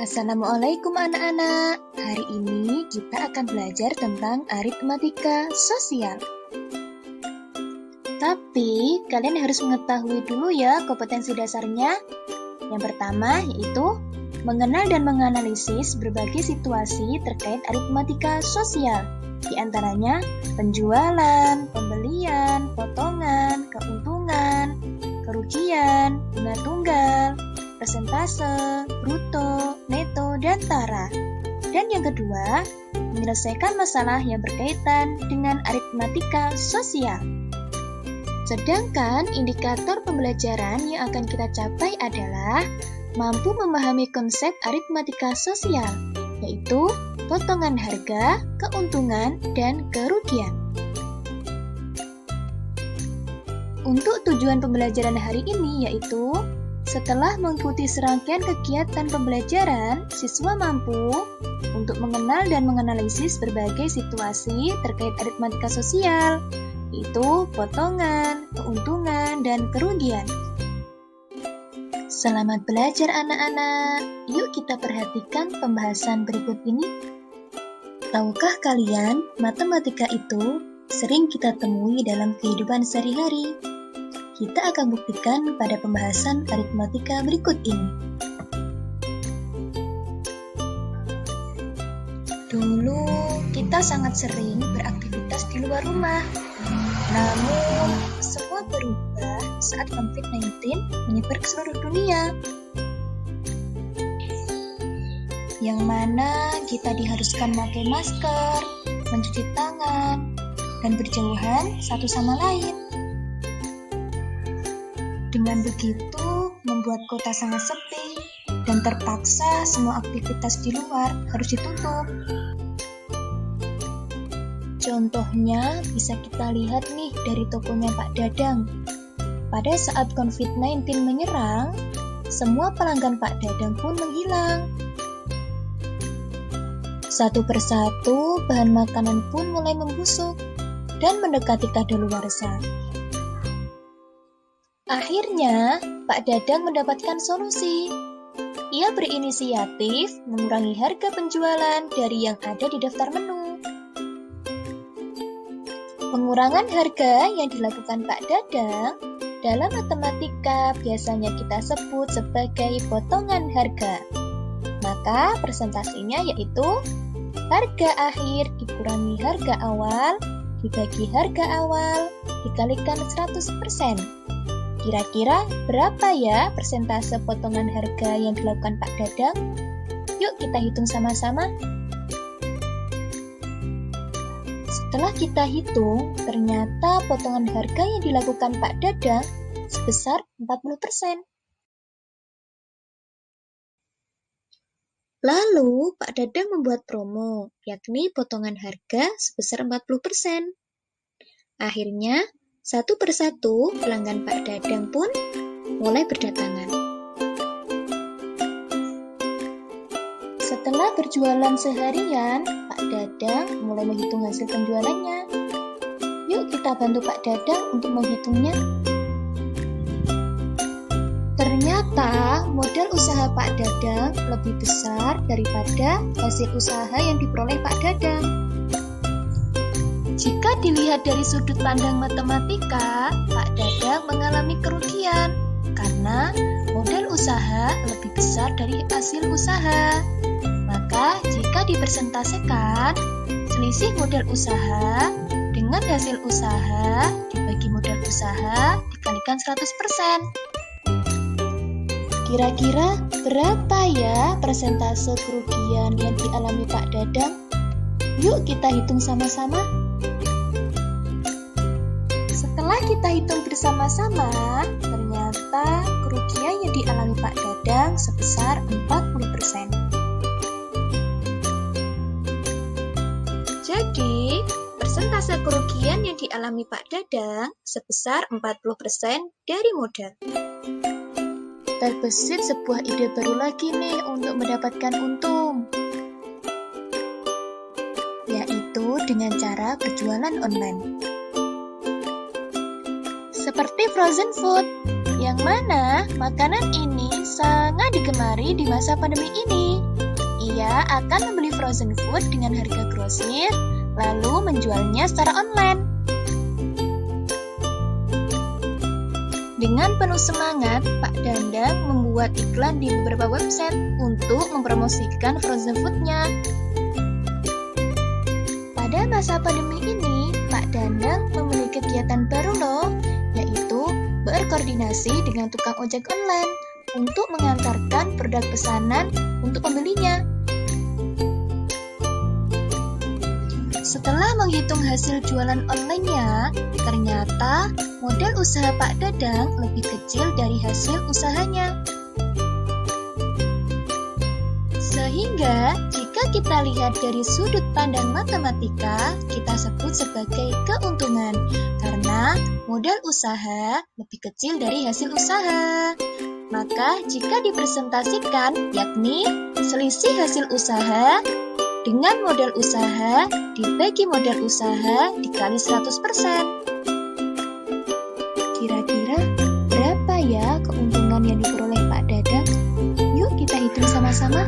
Assalamualaikum anak-anak. Hari ini kita akan belajar tentang aritmatika sosial. Tapi kalian harus mengetahui dulu ya kompetensi dasarnya. Yang pertama yaitu mengenal dan menganalisis berbagai situasi terkait aritmatika sosial. Di antaranya penjualan, pembelian, potongan, keuntungan, kerugian, bunga tunggal, persentase, bruto, neto, dan tara. Dan yang kedua, menyelesaikan masalah yang berkaitan dengan aritmatika sosial. Sedangkan indikator pembelajaran yang akan kita capai adalah mampu memahami konsep aritmatika sosial, yaitu potongan harga, keuntungan, dan kerugian. Untuk tujuan pembelajaran hari ini yaitu setelah mengikuti serangkaian kegiatan pembelajaran, siswa mampu untuk mengenal dan menganalisis berbagai situasi terkait aritmatika sosial, yaitu potongan, keuntungan, dan kerugian. Selamat belajar anak-anak. Yuk kita perhatikan pembahasan berikut ini. Tahukah kalian, matematika itu sering kita temui dalam kehidupan sehari-hari? Kita akan buktikan pada pembahasan aritmatika berikut ini. Dulu, kita sangat sering beraktivitas di luar rumah. Namun, semua berubah saat COVID-19 menyebar ke seluruh dunia. Yang mana kita diharuskan memakai masker, mencuci tangan, dan berjauhan satu sama lain. Dengan begitu, membuat kota sangat sepi dan terpaksa semua aktivitas di luar harus ditutup. Contohnya bisa kita lihat nih dari tokonya Pak Dadang. Pada saat COVID-19 menyerang, semua pelanggan Pak Dadang pun menghilang. Satu persatu, bahan makanan pun mulai membusuk dan mendekati kadaluarsa. Akhirnya, Pak Dadang mendapatkan solusi. Ia berinisiatif mengurangi harga penjualan dari yang ada di daftar menu. Pengurangan harga yang dilakukan Pak Dadang dalam matematika biasanya kita sebut sebagai potongan harga. Maka presentasinya yaitu harga akhir dikurangi harga awal dibagi harga awal dikalikan 100%. Kira-kira berapa ya persentase potongan harga yang dilakukan Pak Dadang? Yuk kita hitung sama-sama. Setelah kita hitung, ternyata potongan harga yang dilakukan Pak Dadang sebesar 40%. Lalu Pak Dadang membuat promo, yakni potongan harga sebesar 40%. Akhirnya, satu persatu pelanggan Pak Dadang pun mulai berdatangan. Setelah berjualan seharian, Pak Dadang mulai menghitung hasil penjualannya. Yuk kita bantu Pak Dadang untuk menghitungnya. Ternyata modal usaha Pak Dadang lebih besar daripada hasil usaha yang diperoleh Pak Dadang. Jika dilihat dari sudut pandang matematika, Pak Dadang mengalami kerugian karena modal usaha lebih besar dari hasil usaha. Maka jika dipersentasekan, selisih modal usaha dengan hasil usaha dibagi modal usaha dikalikan 100%. Kira-kira berapa ya persentase kerugian yang dialami Pak Dadang? Yuk kita hitung sama-sama. Setelah kita hitung bersama-sama, ternyata kerugian yang dialami Pak Dadang sebesar 40%. Jadi, persentase kerugian yang dialami Pak Dadang sebesar 40% dari modal. Terbesit sebuah ide baru lagi nih untuk mendapatkan untung, yaitu dengan cara berjualan online. Seperti frozen food, yang mana makanan ini sangat digemari di masa pandemi ini. Ia akan membeli frozen food dengan harga grosir, lalu menjualnya secara online. Dengan penuh semangat, Pak Dandang membuat iklan di beberapa website untuk mempromosikan frozen food-nya. Pada masa pandemi ini, Pak Dandang memiliki kegiatan baru loh, yaitu berkoordinasi dengan tukang ojek online untuk mengantarkan produk pesanan untuk pembelinya. Setelah menghitung hasil jualan online-nya, ternyata modal usaha Pak Dadang lebih kecil dari hasil usahanya. Sehingga, jika kita lihat dari sudut pandang matematika, kita sebut sebagai keuntungan, karena modal usaha lebih kecil dari hasil usaha. Maka, jika dipresentasikan, yakni selisih hasil usaha dengan modal usaha dibagi modal usaha dikali 100%. Kira-kira berapa ya keuntungan yang diperoleh Pak Dadang? Yuk kita hitung sama-sama.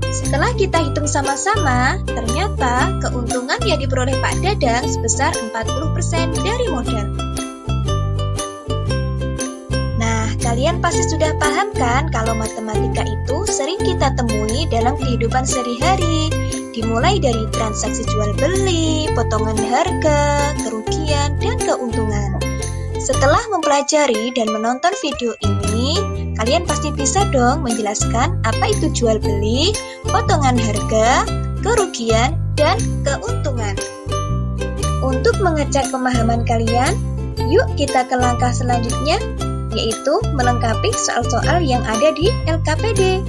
Setelah kita hitung sama-sama, ternyata keuntungan yang diperoleh Pak Dadang sebesar 40% dari modal. Kalian pasti sudah paham kan kalau matematika itu sering kita temui dalam kehidupan sehari-hari, dimulai dari transaksi jual beli, potongan harga, kerugian, dan keuntungan. Setelah mempelajari dan menonton video ini, kalian pasti bisa dong menjelaskan apa itu jual beli, potongan harga, kerugian, dan keuntungan. Untuk mengecek pemahaman kalian, yuk kita ke langkah selanjutnya, yaitu melengkapi soal-soal yang ada di LKPD.